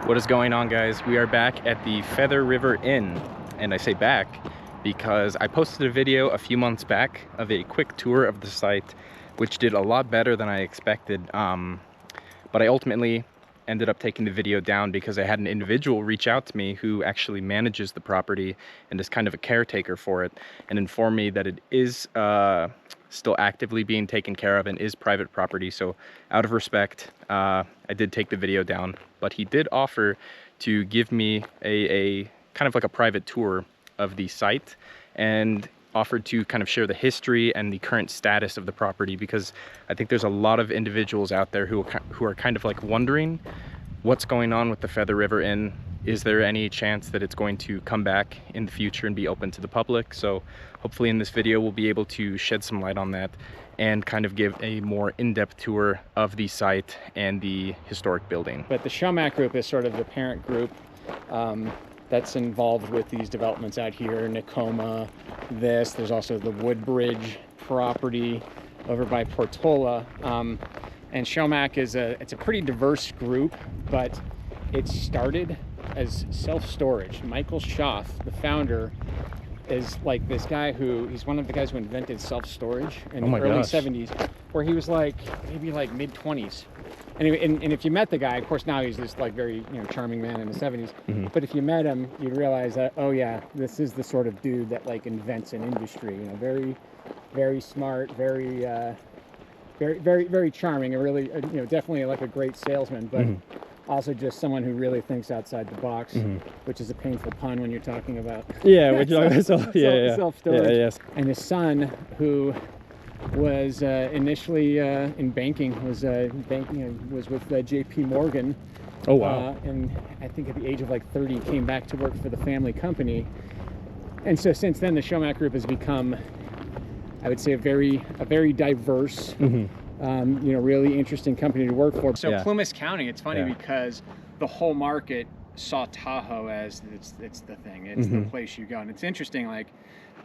What is going on, guys? We are back at the Feather River Inn, and I say back because I posted a video a few months back of a quick tour of the site, which did a lot better than I expected, but I ultimately ended up taking the video down because I had an individual reach out to me who actually manages the property and is kind of a caretaker for it, and informed me that it is still actively being taken care of and is private property. So out of respect, I did take the video down, but he did offer to give me a kind of like a private tour of the site, and offered to kind of share the history and the current status of the property, because I think there's a lot of individuals out there who are kind of like wondering what's going on with the Feather River Inn. Is there any chance that it's going to come back in the future and be open to the public? So hopefully in this video we'll be able to shed some light on that and kind of give a more in-depth tour of the site and the historic building. But the Shomack Group is sort of the parent group that's involved with these developments out here. Nakoma, there's also the Woodbridge property over by Portola. And Shomack it's a pretty diverse group, but it started as self-storage. Michael Schaff, the founder, is like this guy he's one of the guys who invented self-storage in the early 70s, where he was like maybe like mid-20s. Anyway, and if you met the guy, of course now he's this like very charming man in the 70s. Mm-hmm. But if you met him, you'd realize that, oh yeah, this is the sort of dude that like invents an industry. Very, very smart, very charming, and really definitely like a great salesman, but also just someone who really thinks outside the box, which is a painful pun when you're talking about self-storage. Yes. And his son, who was initially in banking, was with JP Morgan. Oh wow. And I think at the age of like 30 came back to work for the family company. And so since then the Shomack Group has become, I would say, a very diverse, really interesting company to work for. So Plumas County, it's funny because the whole market saw Tahoe as it's the thing, it's the place you go. And it's interesting, like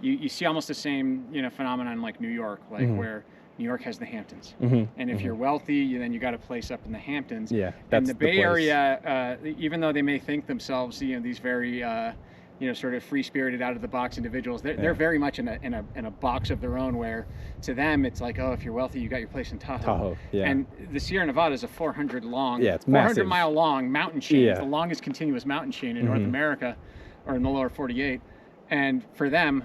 you see almost the same phenomenon like New York, like where New York has the Hamptons, and if you're wealthy, then you got a place up in the Hamptons. And the Bay Area, even though they may think themselves these very sort of free-spirited, out-of-the-box individuals, they're very much in a box of their own, where to them it's like, oh, if you're wealthy, you got your place in Tahoe. And the Sierra Nevada is a 400-mile long mountain chain. It's the longest continuous mountain chain in North America, or in the lower 48. And for them,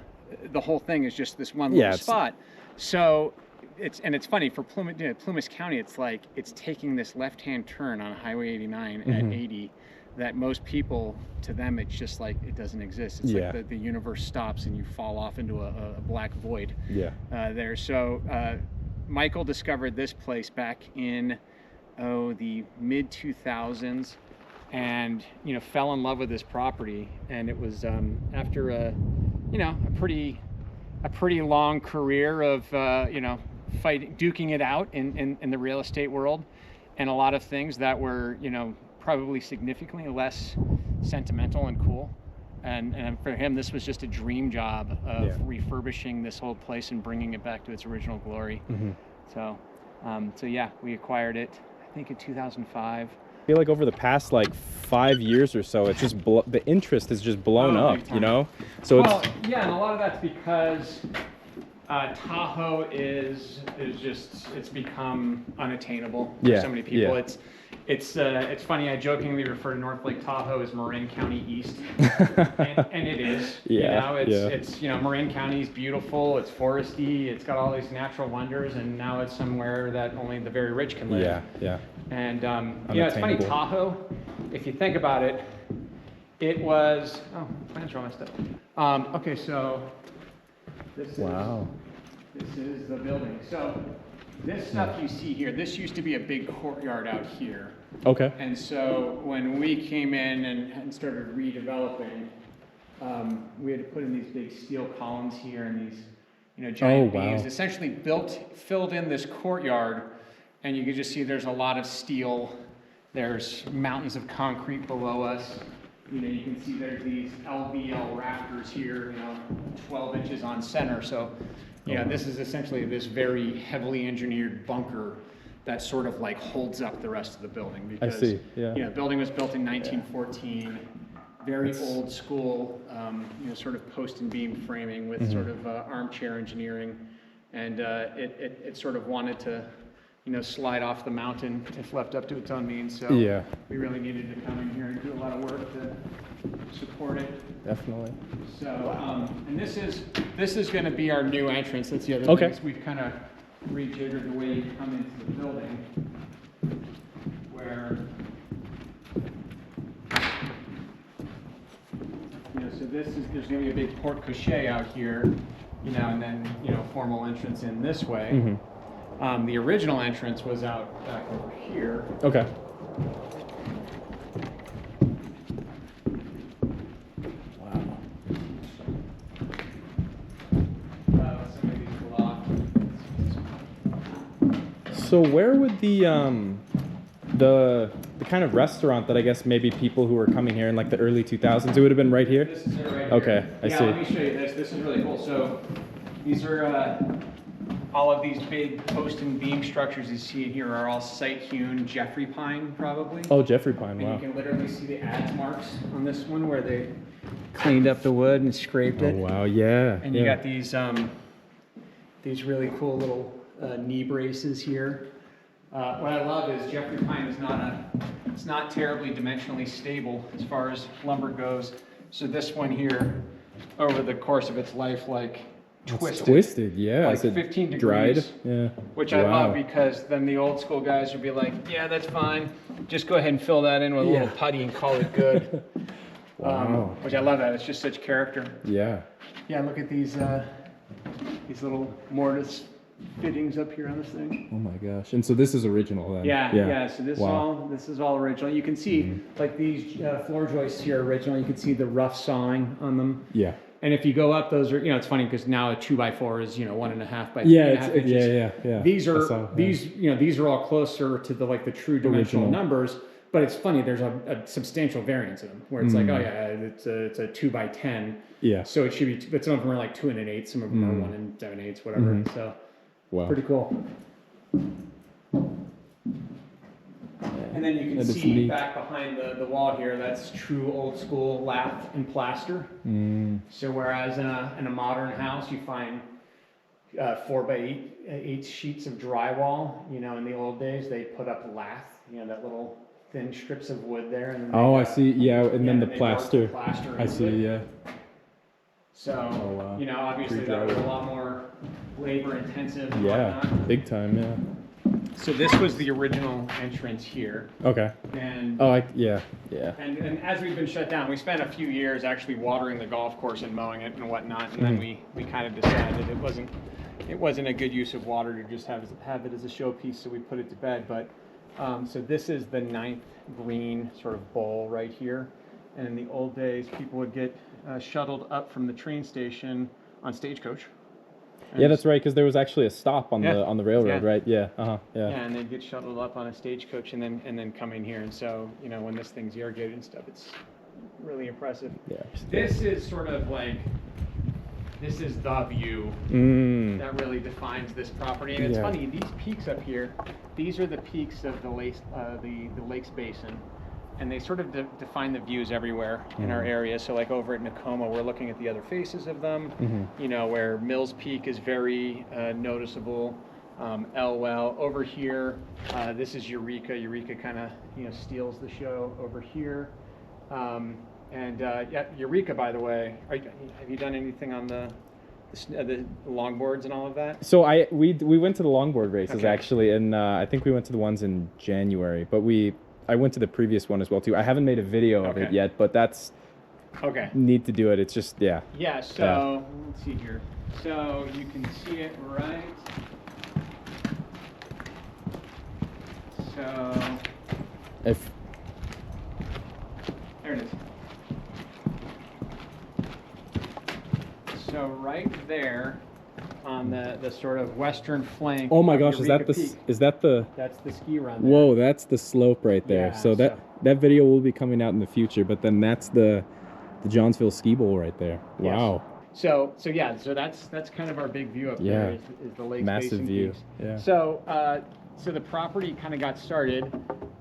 the whole thing is just this one little spot. So it's funny for Plumas County. It's like it's taking this left-hand turn on Highway 89 at 80. That most people, to them, it's just like it doesn't exist. It's like the universe stops and you fall off into a black void there. So Michael discovered this place back in the mid 2000s, and fell in love with this property. And it was after a pretty long career of duking it out in the real estate world, and a lot of things that were probably significantly less sentimental and cool, and for him this was just a dream job of refurbishing this whole place and bringing it back to its original glory. So we acquired it, I think, in 2005. I feel like over the past like 5 years or so, it's just the interest has just blown up, So and a lot of that's because Tahoe is just, it's become unattainable for so many people. It's funny, I jokingly refer to North Lake Tahoe as Marin County East, and it is. It's Marin County is beautiful, it's foresty, it's got all these natural wonders, and now it's somewhere that only the very rich can live. And it's funny, Tahoe, if you think about it, it was, plans are all messed up. Okay, so this is the building. So this stuff you see here, this used to be a big courtyard out here. Okay. And so when we came in and started redeveloping, we had to put in these big steel columns here and these giant beams. Essentially filled in this courtyard, and you can just see there's a lot of steel. There's mountains of concrete below us. You can see there's these LVL rafters here, 12 inches on center. So this is essentially this very heavily engineered bunker that sort of like holds up the rest of the building. Because, I see, yeah. You know, the building was built in 1914, very old school, you know, sort of post and beam framing with sort of armchair engineering. And it sort of wanted to, you know, slide off the mountain if left up to its own means. So we really needed to come in here and do a lot of work to support it. Definitely. So, and this is going to be our new entrance. That's the other thing. Is we've kind of rejiggered the way you come into the building, where, you know, so there's going to be a big porte cochere out here, you know, and then, you know, formal entrance in this way. The original entrance was out back over here. Okay. So where would the kind of restaurant that I guess maybe people who were coming here in like the early 2000s, it would have been right here? This is it right okay, here. I see. Let me show you this. This is really cool. So these are all of these big post and beam structures you see here are all site-hewn Jeffrey pine, probably. Oh, Jeffrey pine, wow. And you can literally see the adze marks on this one where they cleaned up the wood and scraped it. Oh, wow, yeah. And you got these really cool little knee braces here. What I love is Jeffrey pine is it's not terribly dimensionally stable as far as lumber goes. So this one here, over the course of its life, like twisted. It's twisted, yeah. Like 15 degrees. Dried, yeah. Which I love because then the old school guys would be like, yeah, that's fine. Just go ahead and fill that in with a little putty and call it good. Wow. Which I love that. It's just such character. Yeah. Yeah, look at these little mortise fittings up here on this thing. Oh my gosh. And so this is original then? Yeah. So this is all original. You can see like these floor joists here are original. You can see the rough sawing on them. Yeah. And if you go up, those are, you know, it's funny because now a 2x4 is, you know, 1.5 by 3.5 inches. Yeah. These are all closer to the like the true dimensional numbers. But it's funny, there's a substantial variance in them where it's like, oh yeah, it's a 2x10. Yeah. So it should be, but some of them are like 2 1/8, some of them are 1 7/8, whatever. So pretty cool. And then you can see back behind the wall here, that's true old school lath and plaster. So whereas in a modern house, you find 4x8 sheets of drywall, you know, in the old days, they put up lath, you know, that little thin strips of wood there. And I see. Yeah, and then the plaster. I see. Yeah. So you know, obviously that was a lot more labor intensive. Yeah, big time. Yeah. So this was the original entrance here. Okay. And yeah. And as we've been shut down, we spent a few years actually watering the golf course and mowing it and whatnot, and then we kind of decided it wasn't a good use of water to just have it as a showpiece, so we put it to bed. But so this is the 9th green sort of bowl right here, and in the old days, people would get shuttled up from the train station on stagecoach. Yeah, that's right, because there was actually a stop on the railroad, right? Yeah. Yeah, and they'd get shuttled up on a stagecoach and then come in here. And so, you know, when this thing's irrigated and stuff, it's really impressive. Yeah. This is sort of like, this is the view that really defines this property. And it's funny, these peaks up here, these are the peaks of the Lakes Basin. And they sort of define the views everywhere in our area. So like over at Nakoma, we're looking at the other faces of them, you know, where Mills Peak is very noticeable. Elwell over here, this is Eureka. Eureka kind of, you know, steals the show over here. Eureka, by the way, have you done anything on the longboards and all of that? So we went to the longboard races actually, and I think we went to the ones in January, but I went to the previous one as well too. I haven't made a video of it yet, but that's need to do it. It's just Yeah. So let's see here. So you can see it right. So there it is. So right there on the sort of western flank. Oh my gosh, Eureka is that the That's the ski run there. Whoa, that's the slope right there. Yeah, so that video will be coming out in the future, but then that's the Johnsville Ski Bowl right there. Wow. So that's kind of our big view up there is the Lakes Massive Basin view. peaks. Yeah. So So the property kind of got started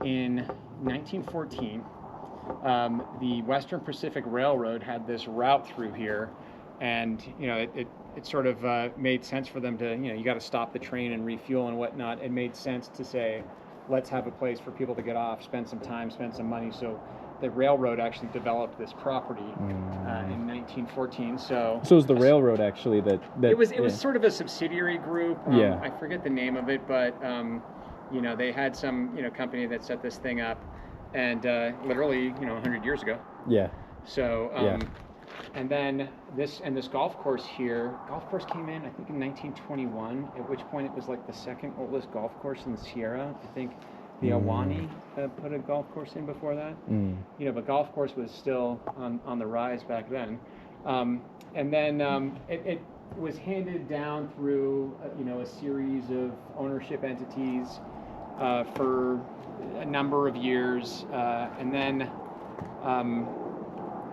in 1914. The Western Pacific Railroad had this route through here, and it sort of made sense for them to, you got to stop the train and refuel and whatnot. It made sense to say, let's have a place for people to get off, spend some time, spend some money. So the railroad actually developed this property in 1914. So it was the railroad actually that it was sort of a subsidiary group. Yeah. I forget the name of it, but they had some company that set this thing up, and literally 100 years ago. Yeah. So and then this golf course here, came in I think in 1921, at which point it was like the second oldest golf course in the Sierra. I think the Ahwahnee put a golf course in before that. But golf course was still on the rise back then. And then it was handed down through a series of ownership entities for a number of years, and then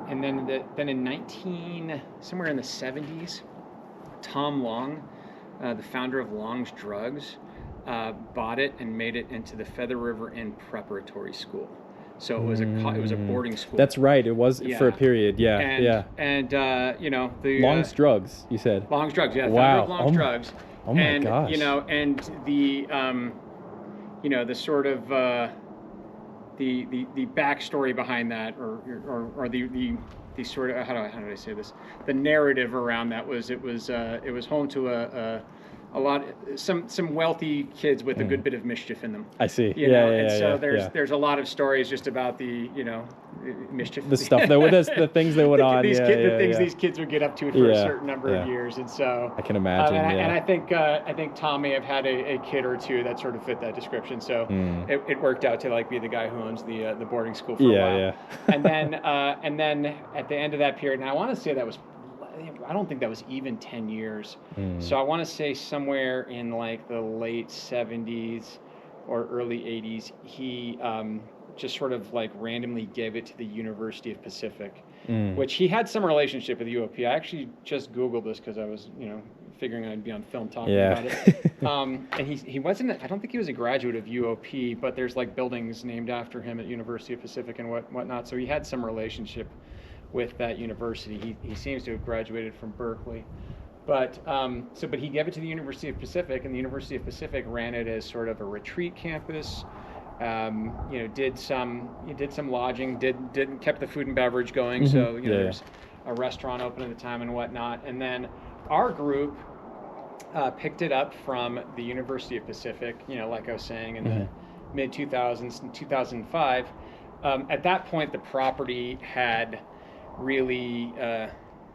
in somewhere in the 70s, Tom Long, the founder of Long's Drugs, bought it and made it into the Feather River Inn Preparatory School. So it was a boarding school. That's right. It was for a period. Yeah. And the Long's Drugs. You said Long's Drugs. Yeah. Wow. Founder of Long's Drugs. Oh my gosh. And the sort of the backstory behind that, or the sort of how do I say this? The narrative around that was it was home to a lot some wealthy kids with a good bit of mischief in them. I see. So there's a lot of stories just about the mischief, the stuff the things they went on. These kids would get up to for a certain number of years, and so I can imagine. And I think Tom may have had a kid or two that sort of fit that description. So it worked out to be the guy who owns the boarding school for a while. And then at the end of that period, and I want to say I don't think that was even 10 years. So I want to say somewhere in the late 70s or early 80s, he just sort of randomly gave it to the University of Pacific, which he had some relationship with UOP. I actually just Googled this because I was, figuring I'd be on film talking about it. And he wasn't, I don't think he was a graduate of UOP, but there's buildings named after him at University of Pacific and whatnot. So he had some relationship with that university. He seems to have graduated from Berkeley, but he gave it to the University of Pacific, and the University of Pacific ran it as sort of a retreat campus. Did some lodging, kept the food and beverage going. So there's a restaurant open at the time and whatnot. And then our group picked it up from the University of Pacific. Like I was saying, in the mid 2000s, in 2005. At that point, the property had really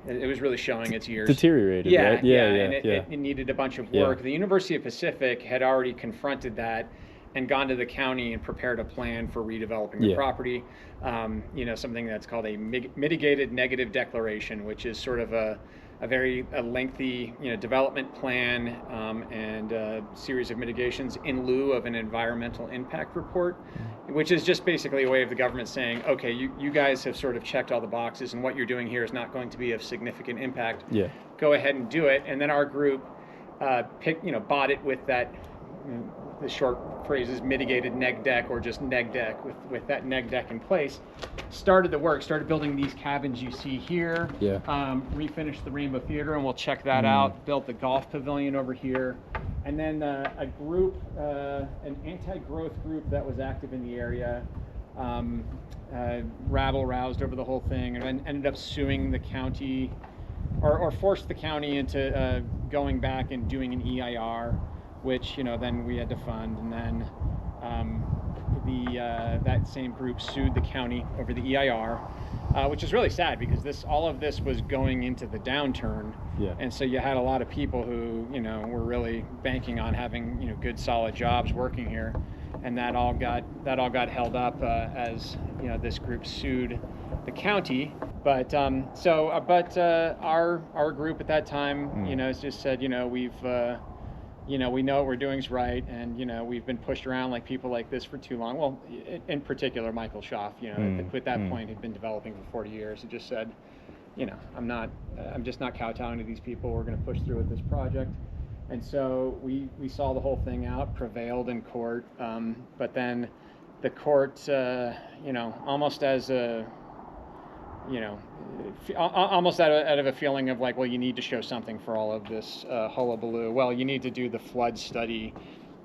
it was really showing its years. Deteriorated, right? And it needed a bunch of work. The University of Pacific had already confronted that and gone to the county and prepared a plan for redeveloping the property. Something that's called a mitigated negative declaration, which is sort of a very lengthy development plan and a series of mitigations in lieu of an environmental impact report, which is just basically a way of the government saying, okay, you guys have sort of checked all the boxes, and what you're doing here is not going to be of significant impact. Go ahead and do it. And then our group bought it with that the short phrase is mitigated neg deck, or just neg deck, with that neg deck in place. Started the work, started building these cabins you see here. Refinished the Rainbow Theater, and we'll check that out. Built the golf pavilion over here. And then a group, an anti-growth group that was active in the area, rabble-roused over the whole thing, and ended up suing the county, or forced the county into going back and doing an EIR, which then we had to fund. And then that same group sued the county over the EIR, which is really sad because all of this was going into the downturn. And so you had a lot of people who were really banking on having good solid jobs working here, and that all got held up as this group sued the county. But our group at that time just said we know what we're doing is right, and we've been pushed around like people like this for too long. Well, in particular, Michael Schaaf, at that point had been developing for 40 years. He just said, I'm just not kowtowing to these people. We're going to push through with this project. And so we saw the whole thing out, prevailed in court, but then the court, almost as a, almost out of a feeling of like, well, you need to show something for all of this hullabaloo. Well, you need to do the flood study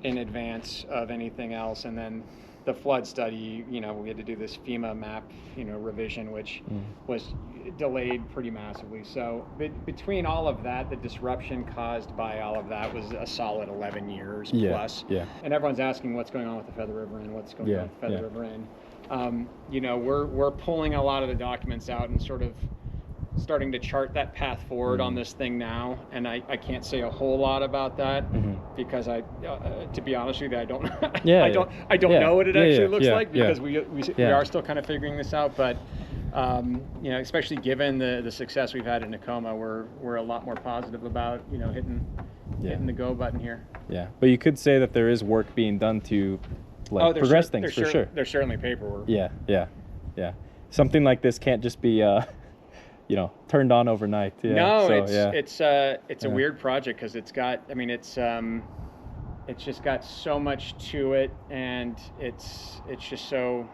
in advance of anything else, and then the flood study, we had to do this FEMA map, revision, which was delayed pretty massively. So between all of that, the disruption caused by all of that was a solid 11 years plus. Yeah. And everyone's asking what's going on with the Feather River Inn, what's going on with the Feather River Inn. We're pulling a lot of the documents out and sort of starting to chart that path forward on this thing now, and I can't say a whole lot about that because to be honest with you, I don't know what it actually looks like because we are still kind of figuring this out. But especially given the success we've had in Tacoma, we're a lot more positive about hitting the go button here. Yeah, but you could say that there is work being done to progress things for sure. There's certainly paperwork. Yeah. Something like this can't just be turned on overnight. Yeah. No, so, it's a weird project because it's got, it's just got so much to it, and it's just so,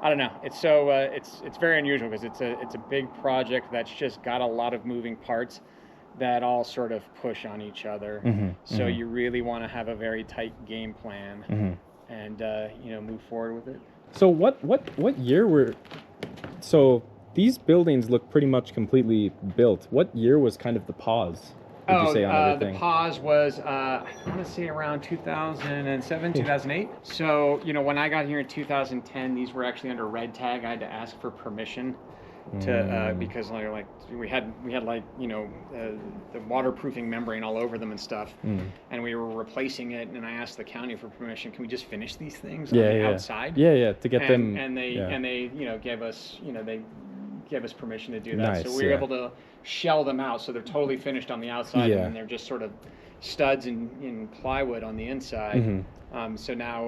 I don't know. It's so it's very unusual because it's a big project that's just got a lot of moving parts that all sort of push on each other. So you really want to have a very tight game plan and move forward with it. So what year were these buildings look pretty much completely built. What year was kind of the pause, would you say, on everything? The pause was, I want to say around 2007, 2008. So, when I got here in 2010, these were actually under red tag. I had to ask for permission to, because we had the waterproofing membrane all over them and stuff, and we were replacing it, and I asked the county for permission. Can we just finish these things on the outside? To get them. And they gave us permission to do that. Nice, so we were able to shell them out, so they're totally finished on the outside, and they're just sort of studs in plywood on the inside. So now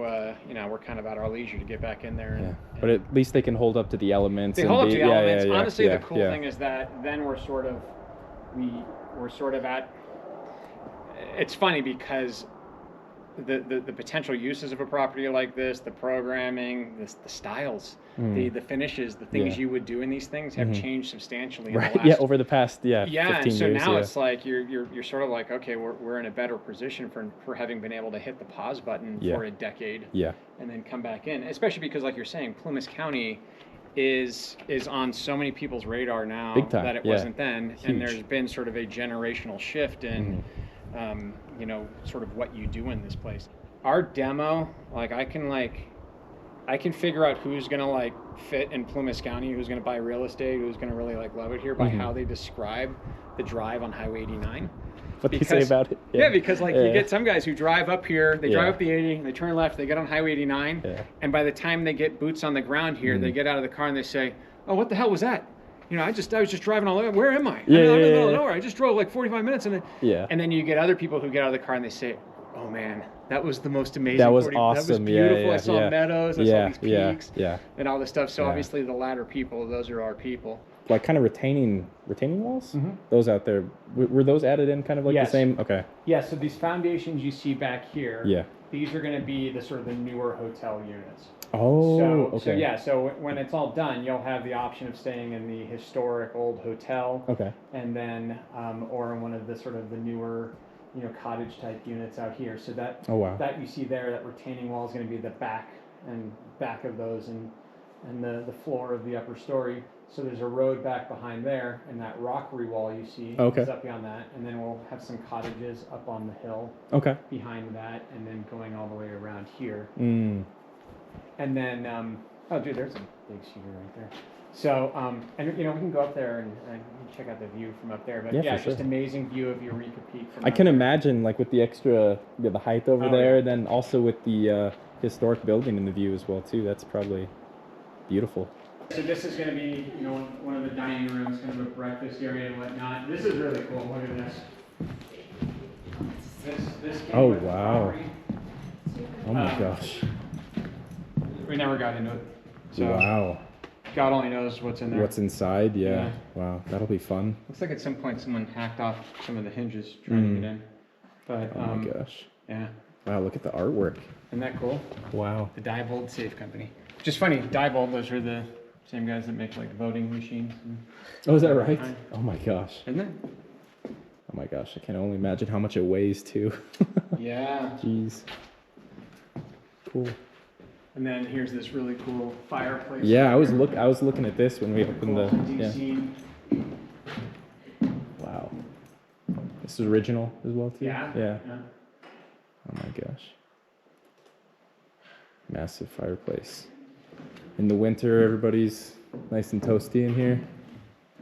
we're kind of at our leisure to get back in there. But at least they can hold up to the elements. They hold up to the elements. Honestly, the cool thing is that then we're sort of at. It's funny because the potential uses of a property like this, the programming, the styles, the finishes, the things you would do in these things have changed substantially. Over the past 15 years. So now it's like you're sort of like, okay, we're in a better position for having been able to hit the pause button for a decade, and then come back in. Especially because, like you're saying, Plumas County is on so many people's radar now that it wasn't then. Huge. And there's been sort of a generational shift in. Sort of what you do in this place. Our demo, I can figure out who's gonna fit in Plumas County, who's gonna buy real estate, who's gonna really love it here by how they describe the drive on Highway 89. What they say about it. Because you get some guys who drive up here, they drive up the 80, they turn left, they get on Highway 89, and by the time they get boots on the ground here, they get out of the car and they say, oh, what the hell was that? I was just driving all over. Where am I? I'm in the middle of nowhere. I just drove 45 minutes, and then you get other people who get out of the car and they say, "Oh man, that was the most amazing. That was awesome. That was beautiful. I saw meadows. I saw these peaks, and all this stuff." So obviously, the latter people, those are our people. Kind of retaining walls. Those out there, were those added in kind of the same? Okay. Yeah. So these foundations you see back here. These are going to be the sort of the newer hotel units. Oh, okay. So when it's all done, you'll have the option of staying in the historic old hotel. Okay. And then, or in one of the sort of the newer, cottage type units out here. So that that you see there, that retaining wall is going to be the back of those, and the floor of the upper story. So there's a road back behind there, and that rockery wall you see is up beyond that, and then we'll have some cottages up on the hill. Behind that, and then going all the way around here. And then, there's a big cedar right there. So, and we can go up there and check out the view from up there. But it's just amazing view of Eureka Peak. I can imagine, with the extra, the height over there, then also with the historic building in the view as well too. That's probably beautiful. So this is going to be, one of the dining rooms, kind of a breakfast area and whatnot. This is really cool. Look at this. This came with wow. Oh my gosh. We never got into it. So wow. God only knows what's in there. What's inside, yeah. Wow, that'll be fun. Looks like at some point someone hacked off some of the hinges trying to get in. But Oh my gosh. yeah. Wow, look at the artwork. Isn't that cool? Wow. The Diebold Safe Company. Just funny, Diebold, those are the same guys that make like voting machines. Oh, is that right? Oh my gosh. Isn't it? Oh my gosh, I can only imagine how much it weighs too. Yeah. Jeez. Cool. And then here's this really cool fireplace. Yeah, I was looking at this when we opened the. Yeah. scene. Wow. This is original as well too. Yeah. Yeah. Oh my gosh. Massive fireplace. In the winter, everybody's nice and toasty in here.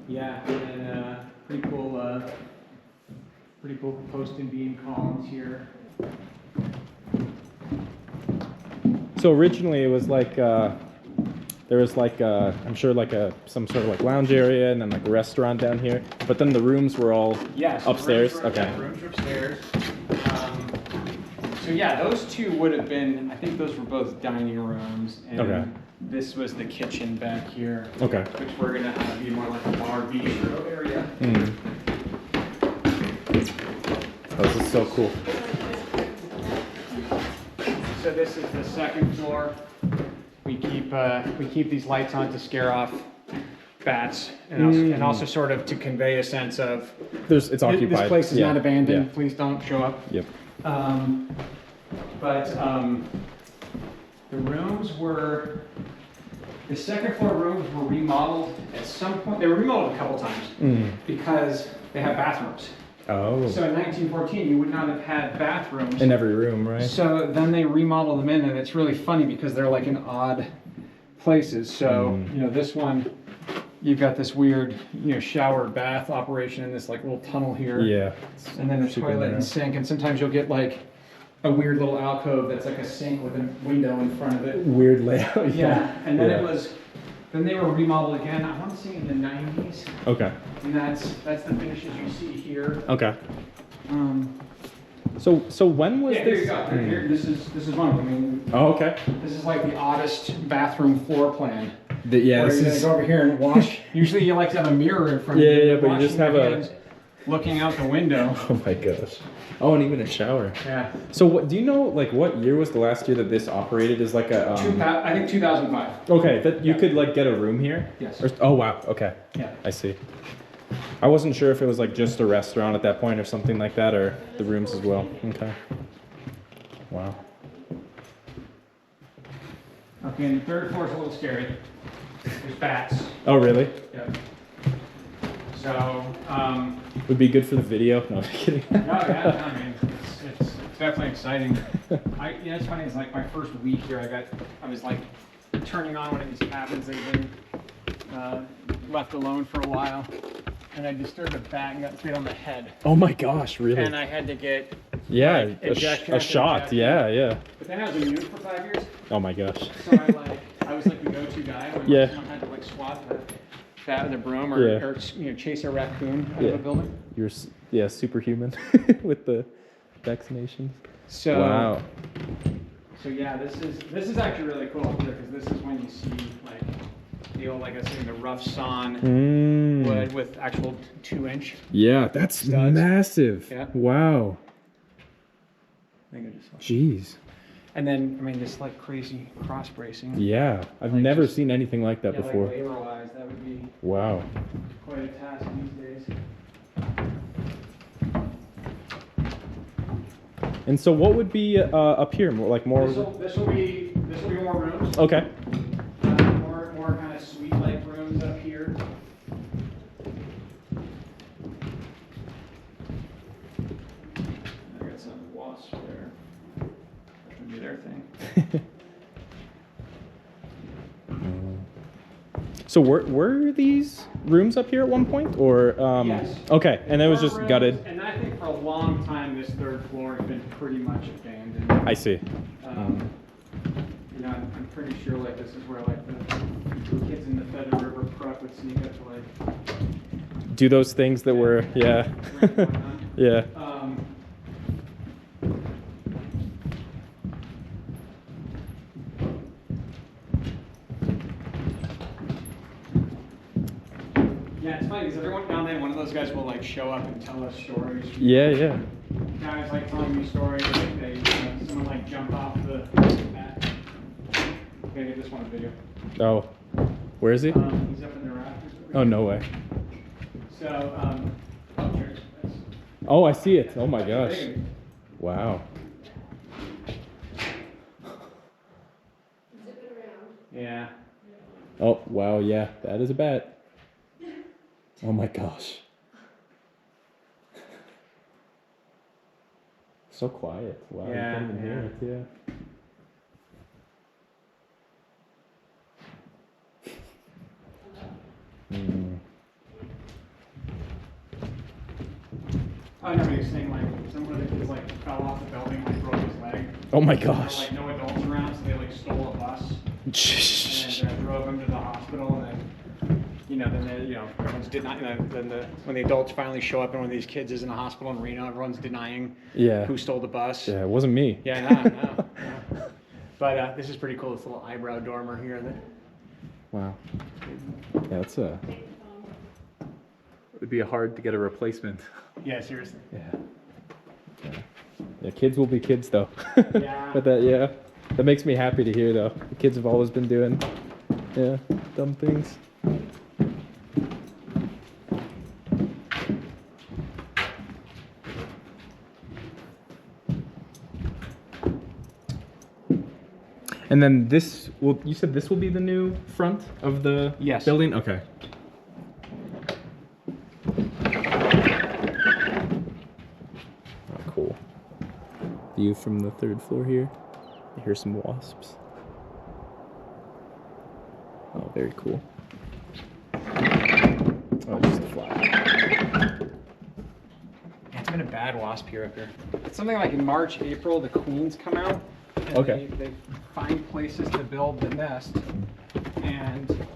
Yeah, and pretty cool post and beam columns here. So originally it was like there was like I'm sure like some sort of like lounge area and then like a restaurant down here. But then the rooms were all upstairs. Okay. Yeah, rooms were upstairs. So yeah, those two would have been. I think those were both dining rooms. And Okay. This was the kitchen back here. Okay. Which we're gonna have be more like a bar bistro area. Mm. Oh, this is so cool. So this is the second floor. We keep these lights on to scare off bats, and also sort of to convey a sense of It's occupied. This place is Yeah. not abandoned. Yeah. Please don't show up. Yep. The rooms were. The second floor rooms were remodeled at some point. They were remodeled a couple times because they have bathrooms. Oh. So in 1914, you would not have had bathrooms In every room, right? So then they remodeled them in, and it's really funny because they're like in odd places. So this one, you've got this weird shower bath operation in this like little tunnel here. Yeah. And then a Super toilet narrow. and sink, and sometimes you'll get like a weird little alcove that's like a sink with a window in front of it. Weird layout. Yeah, and then then they were remodeled again, I want to say in the 90s, Okay. and that's the finishes you see here. Okay. So when was Yeah, this? here you go. Here, this is one of them. I mean, Oh, okay. this is like the oddest bathroom floor plan. Yeah, Where this you're gonna is. go over here and wash. Usually you like to have a mirror in front of you. Yeah, but you washing just have your a- hands, looking out the window. Oh my gosh. Oh, and even a shower. Yeah. So what? Do you know like what year was the last year that this operated as like a? I think 2005. Okay, that you could like get a room here. Yes. Oh wow. Okay. Yeah. I see. I wasn't sure if it was like just a restaurant at that point or something like that, or the rooms as well. Okay. Wow. Okay, and the third floor is a little scary. There's bats. Oh really? Yep. So, Would be good for the video. No, I'm kidding. I mean, it's definitely exciting. It's funny. It's like my first week here. I was like turning on one of these cabins. They've been left alone for a while, and I disturbed a bat and got hit on the head. Oh my gosh, really? And I had to get Yeah, like, a injection after shot. injection. Yeah, yeah. But then I was a unit for 5 years, Oh my gosh. so I was like the go-to guy when Yeah. someone had to like swat the bat with a broom Yeah. or chase a raccoon out Yeah. of a building. You're superhuman with the vaccinations. So Wow. So yeah, this is actually really cool because this is when you see like the old, like I was saying, the rough sawn wood with actual 2-inch. Yeah, that's studs. massive. Yeah. Wow. I think I just saw. Jeez. And then I mean this like crazy cross bracing. Yeah, I've Like never just- seen anything like that before. Like labor-wise, that would be Wow. quite a task these days. And so, what would be up here? More like more. This will be more rooms. Okay. More kind of suite-like rooms up here. I got some wasps there. That should be their thing. So were these rooms up here at one point, or Yes. Okay, and it was just Rooms, gutted. And I think for a long time this third floor has been pretty much abandoned. I see. I'm pretty sure like this is where like the kids in the Feather River Prep would sneak up to like Do those things that were drink whatnot. yeah. Yeah, it's funny because everyone down there, one of those guys will like show up and tell us stories. Yeah. guys like telling me stories. Someone like jumped off the mat. Okay, get this one video. Oh, where is he? He's up in the rafters. Oh, no way. So, oh, cheers. Oh, I see it. Oh my gosh. Wow. Yeah. Oh, wow, yeah, that is a bat. Oh my gosh. So quiet. Wow, you Yeah, can't even hear it, yeah. I remember you saying like some of the kids like fell off the building, like broke his leg. Oh my There were gosh. like no adults around, so they like stole a bus and drove him to the hospital. And then, then everyone's denying. When the adults finally show up and one of these kids is in the hospital in Reno, everyone's denying Yeah. who stole the bus. Yeah, it wasn't me. Yeah, no. But this is pretty cool. This little eyebrow dormer here. Wow. Yeah, that's a. It would be hard to get a replacement. Yeah, seriously. Yeah. Yeah, kids will be kids though. Yeah. But that makes me happy to hear though. The kids have always been doing, dumb things. And then you said this will be the new front of the Yes. building? Okay. Oh, cool. View from the 3rd floor here. I hear some wasps. Oh, very cool. Oh, just a fly. It's been a bad wasp here up here. It's something like in March, April, the queens come out. And Okay. They find places to build the nest, and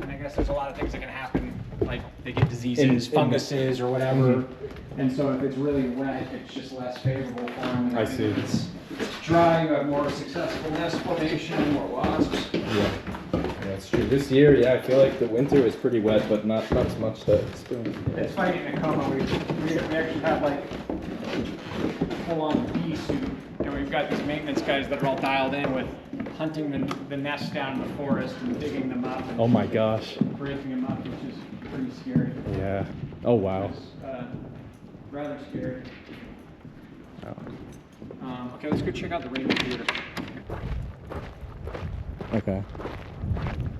I guess there's a lot of things that can happen, like they get diseases, funguses, or whatever. And so if it's really wet, it's just less favorable for them. I see. If it's dry, you have more successful nest formation, more wasps. Yeah. That's true. This year, I feel like the winter was pretty wet, but not as much the spring. It's funny in Tacoma, we actually have like full-on bee suit, and we've got these maintenance guys that are all dialed in with hunting the nests down in the forest and digging them up and Oh my gosh. breaking them up, which is pretty scary. Yeah. Oh wow. It's, rather scary. Oh. Okay, let's go check out the Rainbow Theater. Okay.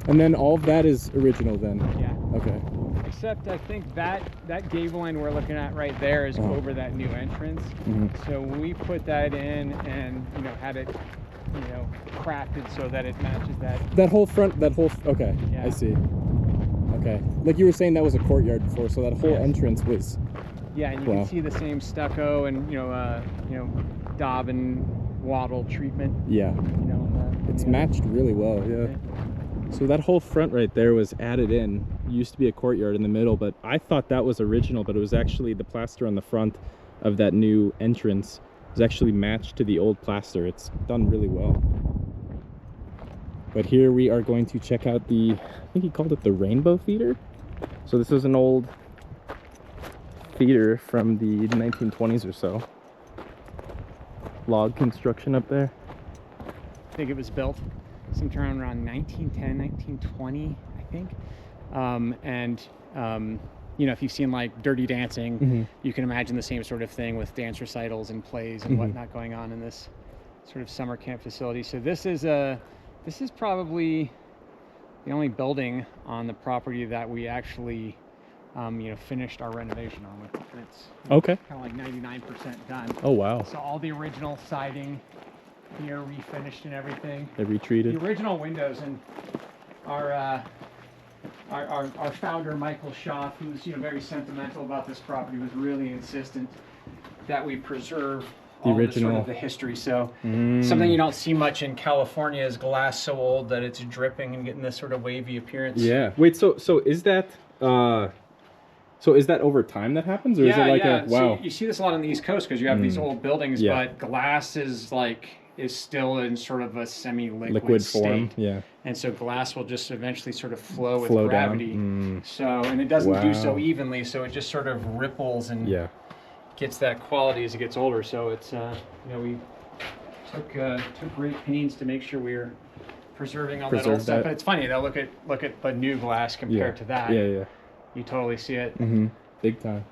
And then all of that is original then? Yeah. Okay. Except I think that gable end we're looking at right there is over that new entrance. So when we put that in and had it crafted so that it matches that. That whole front, okay, Yeah. I see. Okay. Like you were saying that was a courtyard before, so that whole Yes. entrance was. Yeah, and you Wow. can see the same stucco and daub and wattle treatment. Yeah. It's matched really well, yeah. So that whole front right there was added in. It used to be a courtyard in the middle, but I thought that was original, but it was actually the plaster on the front of that new entrance was actually matched to the old plaster. It's done really well. But here we are going to check out I think he called it the Rainbow Theater. So this is an old theater from the 1920s or so. Log construction up there. I think it was built sometime around 1910, 1920, I think. If you've seen like Dirty Dancing, you can imagine the same sort of thing with dance recitals and plays and whatnot going on in this sort of summer camp facility. So this is probably the only building on the property that we actually finished our renovation on with. It's Okay. kind of like 99% done. Oh wow. So all the original siding here refinished and everything. They retreated. The original windows, and our founder Michael Schaff, who's very sentimental about this property, was really insistent that we preserve all the sort of the history. So something you don't see much in California is glass so old that it's dripping and getting this sort of wavy appearance. Yeah. Wait. So is that over time that happens, or is it like a wow? So you see this a lot on the East Coast because you have these old buildings, but glass is still in sort of a semi-liquid form. state. Yeah. And so glass will just eventually sort of flow with Flow gravity. down. So, and it doesn't do so Wow. evenly, so it just sort of ripples and gets that quality as it gets older. So it's you know, we took great pains to make sure we were preserving all that old stuff. But it's funny though. Look at the new glass compared to that. Yeah. You totally see it. Big time.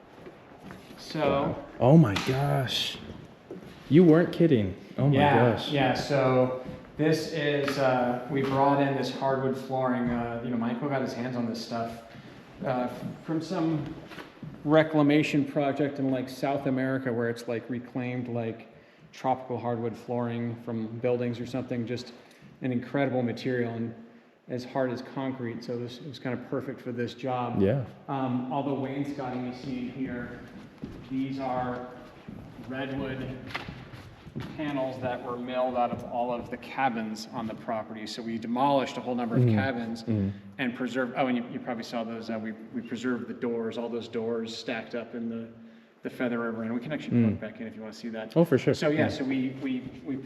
So. Wow. Oh my gosh. You weren't kidding. Oh my gosh. Yeah. So this is we brought in this hardwood flooring. You know, Michael got his hands on this stuff from some reclamation project in like South America, where it's like reclaimed like tropical hardwood flooring from buildings or something. Just an incredible material and as hard as concrete. So it was kind of perfect for this job. Yeah. All the wainscoting you see here, these are redwood panels that were milled out of all of the cabins on the property. So we demolished a whole number of cabins and preserved, and you probably saw those, we preserved the doors, all those doors stacked up in the Feather River, and we can actually plug back in if you want to see that. Oh, for sure. So so we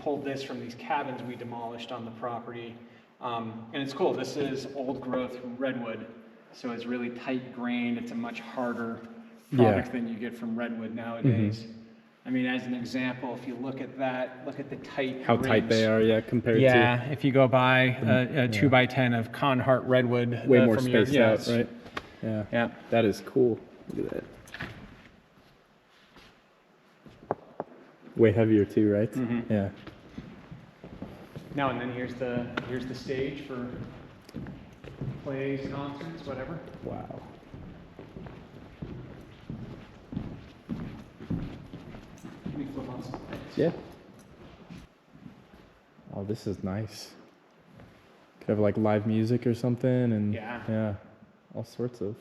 pulled this from these cabins we demolished on the property. And it's cool, this is old growth redwood, so it's really tight grained, it's a much harder product than you get from redwood nowadays. I mean, as an example, if you look at that, look at the tight How ribs. tight they are, compared to... Yeah, if you go buy a 2x10 of Conhart redwood. Way more spaced out, right? Yeah. That is cool. Look at that. Way heavier too, right? Yeah. Now and then here's the stage for plays, concerts, whatever. Wow. Let me flip on some things. Yeah. Oh, this is nice. Could have like live music or something, and yeah, all sorts of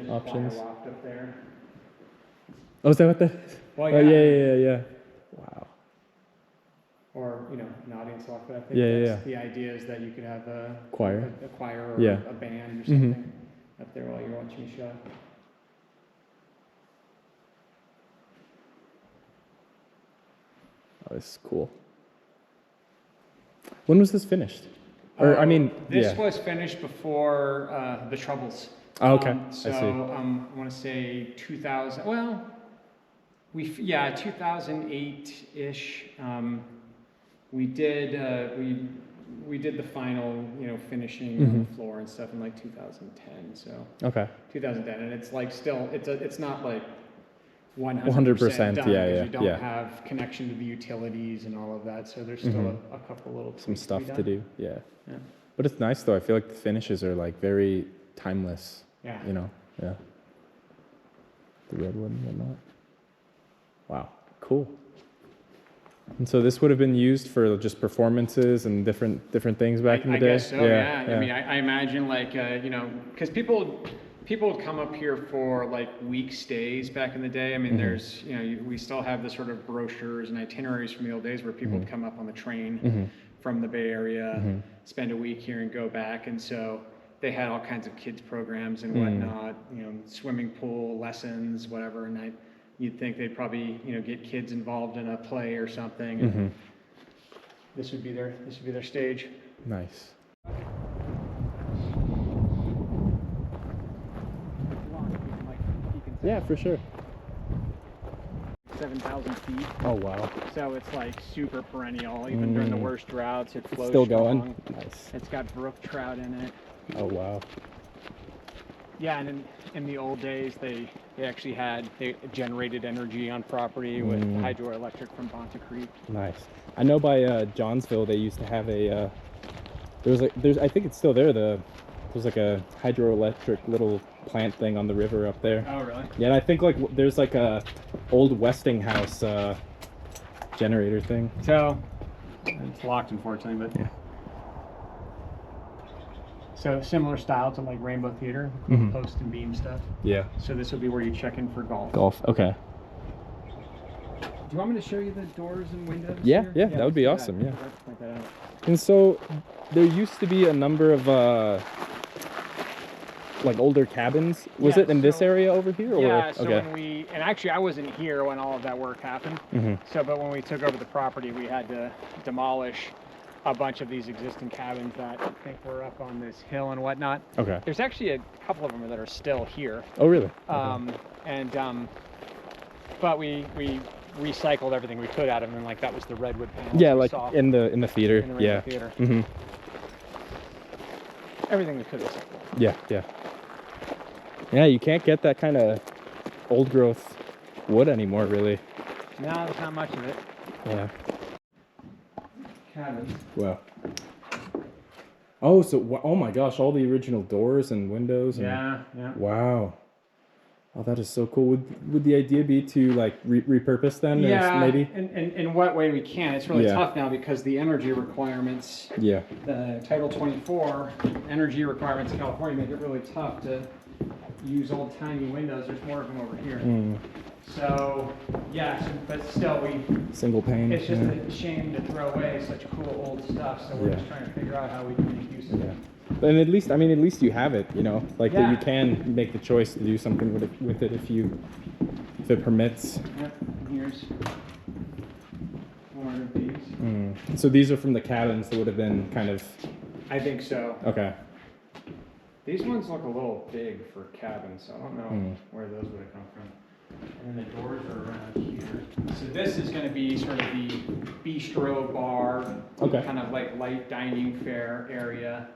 options. Choir loft up there. Oh, is that what that is? Well, oh, yeah. Wow. Or, you know, an audience loft, but I think that's the idea is that you could have a choir or a band or something up there while you're watching a show. Oh, this is cool. When was this finished? Or This was finished before the Troubles. Oh, okay. So I see. I want to say 2000. Well, 2008-ish. We did we did the final, you know, finishing on the floor and stuff in like 2010. So 2010, and it's like still it's not like 100% done, because you don't have connection to the utilities and all of that. So there's still a couple little some stuff to do. Yeah. Yeah. But it's nice though. I feel like the finishes are like very timeless. Yeah. You know. Yeah. The redwood and whatnot. Wow. Cool. And so this would have been used for just performances and different things back in the day? I guess so, yeah. I mean, I imagine like, you know, because people would come up here for like week stays back in the day. I mean, there's, you know, we still have the sort of brochures and itineraries from the old days where people would come up on the train from the Bay Area, spend a week here and go back. And so they had all kinds of kids programs and whatnot, you know, swimming pool lessons, whatever. And you'd think they'd probably, you know, get kids involved in a play or something. And this would be their stage. Nice. Yeah, for sure. 7,000 feet. Oh wow. So it's like super perennial. Even during the worst droughts, it flows still strong. going. Nice. It's got brook trout in it. Oh wow. Yeah, and in the old days, they generated energy on property with hydroelectric from Bonta Creek. Nice. I know by Johnsville they used to have a I think it's still there. There's like a hydroelectric little plant thing on the river up there. Oh really? Yeah, and I think like there's like a old Westinghouse generator thing. So it's locked, unfortunately, but yeah. So similar style to like Rainbow Theater, post and beam stuff. Yeah. So this would be where you check in for golf. Golf. Okay. Do you want me to show you the doors and windows? Yeah, here? yeah, that would be awesome. Yeah. Let's point that out. And so there used to be a number of like older cabins. Was it in this area over here? Or? Yeah, so okay. and actually I wasn't here when all of that work happened. But when we took over the property, we had to demolish a bunch of these existing cabins that I think were up on this hill and whatnot. Okay. There's actually a couple of them that are still here. Oh, really? but we recycled everything we could out of them, and like that was the redwood panels. Yeah, we like saw in the theater. in the Yeah. theater. Mm-hmm. Everything we could recycle. Yeah, yeah. Yeah, you can't get that kind of old growth wood anymore, really. No, there's not much of it. Yeah. Cabins. Wow. Oh, so oh my gosh, all the original doors and windows. And, Yeah. wow. Oh, that is so cool. Would the idea be to like repurpose them? Yeah, Maybe. and in what way we can. It's really Yeah. tough now because the energy requirements, Yeah. the Title 24 energy requirements in California make it really tough to use old tiny windows. There's more of them over here. Mm. So, yeah, but still, Single pane. it's just a shame to throw away such cool old stuff. So we're just trying to figure out how we can make use of it. And at least, I mean, at least you have it, you know, like that you Yeah. can make the choice to do something with it if it permits. Yep, and here's one of these. So these are from the cabins that would have been kind of, I think so. okay. These ones look a little big for cabins, so I don't know where those would have come from. And then the doors are around here. So this is going to be sort of the bistro bar, kind of like light dining fare area,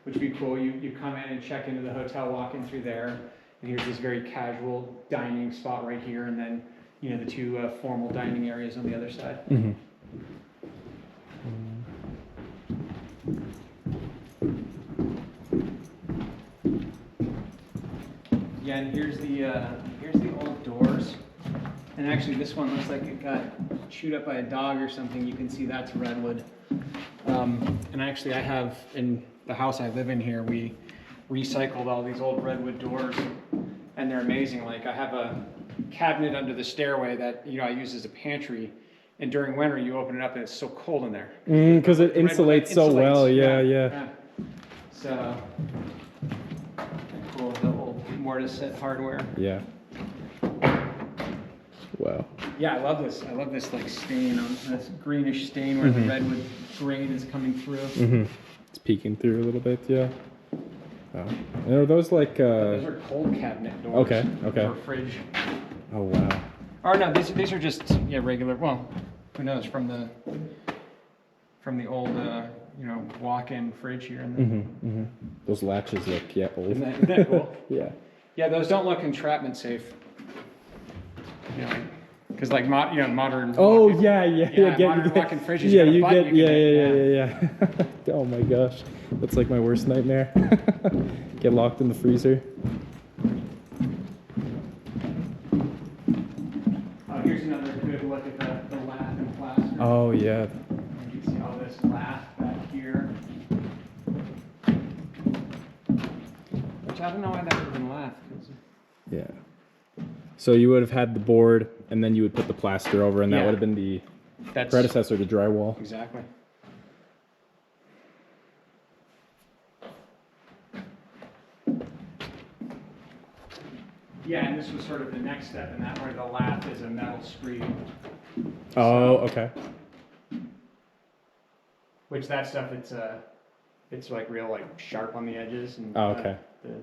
which would be cool. You come in and check into the hotel, walk in through there, and here's this very casual dining spot right here, and then the two formal dining areas on the other side. Mm-hmm. Yeah, and here's the old doors. And actually, this one looks like it got chewed up by a dog or something. You can see that's redwood. And actually, I have in the house I live in here, we recycled all these old redwood doors, and they're amazing. Like I have a cabinet under the stairway that I use as a pantry. And during winter, you open it up and it's so cold in there. Because it insulates so well. Yeah. So cool, the old mortise set hardware. Yeah. Wow. Yeah, I love this. I love this like stain on this greenish stain where the redwood grain is coming through. It's peeking through a little bit. Yeah. Oh. And are those like? Those are cold cabinet doors. Okay. For fridge. Oh wow. Or no, these are just regular. Well, who knows from the old walk-in fridge here. And Those latches look old. Isn't that cool? Yeah. Yeah, those don't look entrapment safe. Because like modern. Oh walk-in, modern walk-in fridges. Yeah, you get. Yeah. Oh my gosh, that's like my worst nightmare. Get locked in the freezer. Here's another good look at the lath and plaster. Oh yeah. You can see all this lath back here. Which I don't know why that would have been lath. Yeah. So you would have had the board, and then you would put the plaster over, and that would have been the predecessor to drywall. Exactly. Yeah, and this was sort of the next step in that, where the lath is a metal screen. Oh, okay. Which that stuff, it's like real like sharp on the edges, and okay.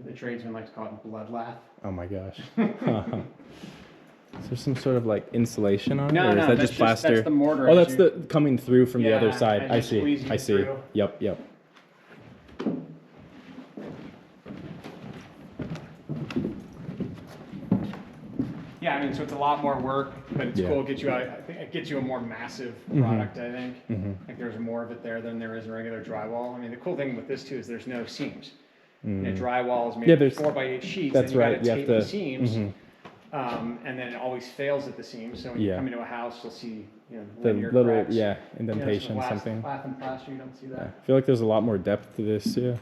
The tradesmen like to call it blood lath. Oh my gosh. Is there some sort of like insulation on it? No, or is that that's just plaster? That's the mortar. Oh, that's the coming through from the other side. I see. Through. Yep. Yeah, I mean, so it's a lot more work, but it's cool. I think it gets you a more massive product. I think. Like there's more of it there than there is in regular drywall. I mean, the cool thing with this too is there's no seams. Drywall is made of 4x8 sheets. That's and right. You got to tape the seams, and then it always fails at the seams. So when you come into a house, you'll see the little cracks. indentation, something. Lath and plaster, you don't see that. I feel like there's a lot more depth to this. Yeah.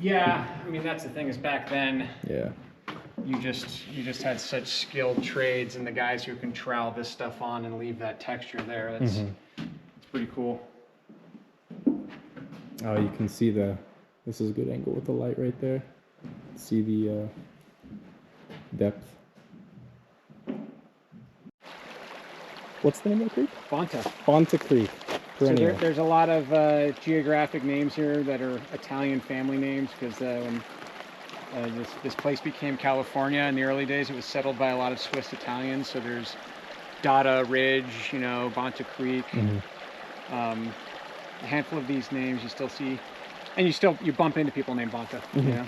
Yeah, I mean that's the thing is back then. Yeah. You just had such skilled trades, and the guys who can trowel this stuff on and leave that texture there. It's pretty cool. Oh, you can see this is a good angle with the light right there. See the depth. What's the name of the creek? Fonta Creek. So there's a lot of geographic names here that are Italian family names, because when this place became California in the early days, it was settled by a lot of Swiss Italians. So there's Dada Ridge, you know, Bonta Creek. A handful of these names you still see, and you bump into people named Bonta. You know.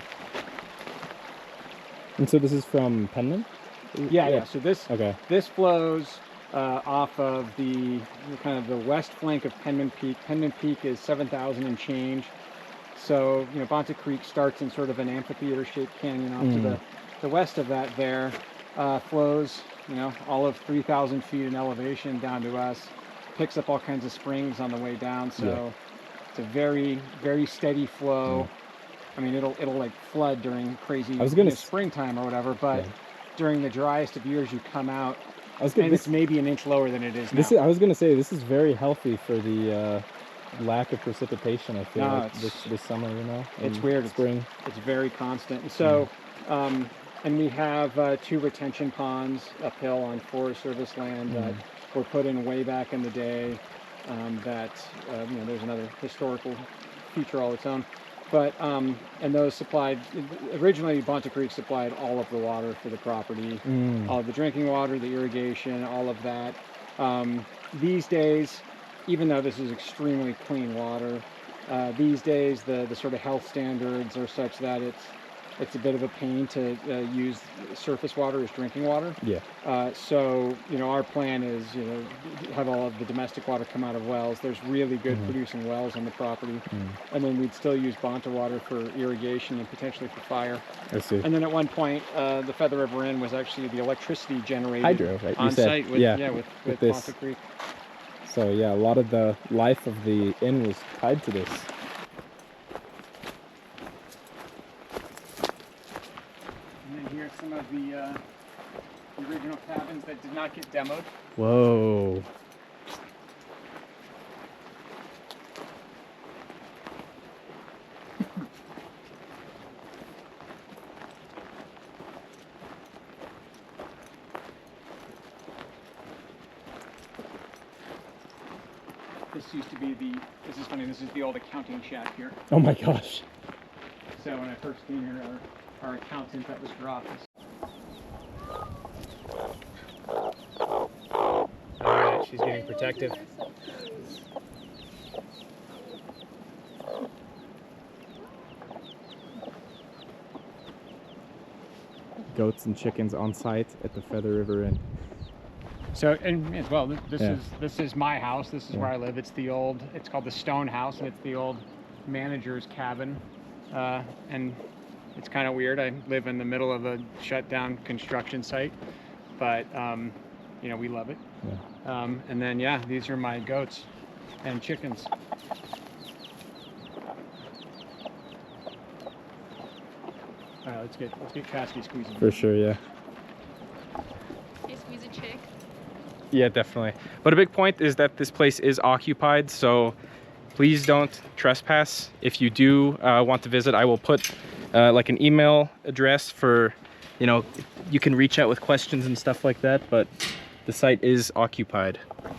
And so this is from Penman? Yeah. So okay. this flows off of the kind of the west flank of Penman Peak. Penman Peak is 7,000 and change. So, you know, Bonta Creek starts in sort of an amphitheater-shaped canyon off to the west of that there, flows, you know, all of 3,000 feet in elevation down to us, picks up all kinds of springs on the way down. So it's a very, very steady flow. I mean, it'll like flood during crazy springtime or whatever, but during the driest of years you come out, and it's maybe an inch lower than it is now. I was going to say, this is very healthy for the lack of precipitation, I feel like, this summer, you know? It's weird. Spring. It's very constant. And so, and we have 2 retention ponds uphill on Forest Service land that were put in way back in the day. That, you know, there's another historical feature all its own. But, and those supplied, originally Bonta Creek supplied all of the water for the property, all of the drinking water, the irrigation, all of that. These days, even though this is extremely clean water, these days the sort of health standards are such that it's a bit of a pain to use surface water as drinking water. So, you know, our plan is, you know, have all of the domestic water come out of wells. There's really good producing wells on the property. And then we'd still use Bonta water for irrigation and potentially for fire. I see. And then at one point, the Feather River Inn was actually the electricity generated hydro, right? on site with Bonta Creek. So yeah, a lot of the life of the inn was tied to this. And then here's some of the original cabins that did not get demoed. Whoa. This used to be this is funny, this is the old accounting shack here. Oh my gosh. So when I first came here, our accountant, that was her office. Alright, she's getting protective. Goats and chickens on site at the Feather River Inn. So, and as well, this is my house. This is where I live. It's called the Stone House, and it's the old manager's cabin. And it's kind of weird. I live in the middle of a shut down construction site, but you know, we love it. And then these are my goats and chickens. All right, let's get Cassidy squeezing. For sure, yeah. Can you squeeze a chick? Yeah, definitely. But a big point is that this place is occupied, so please don't trespass. If you do want to visit, I will put like an email address for, you know, you can reach out with questions and stuff like that, but the site is occupied.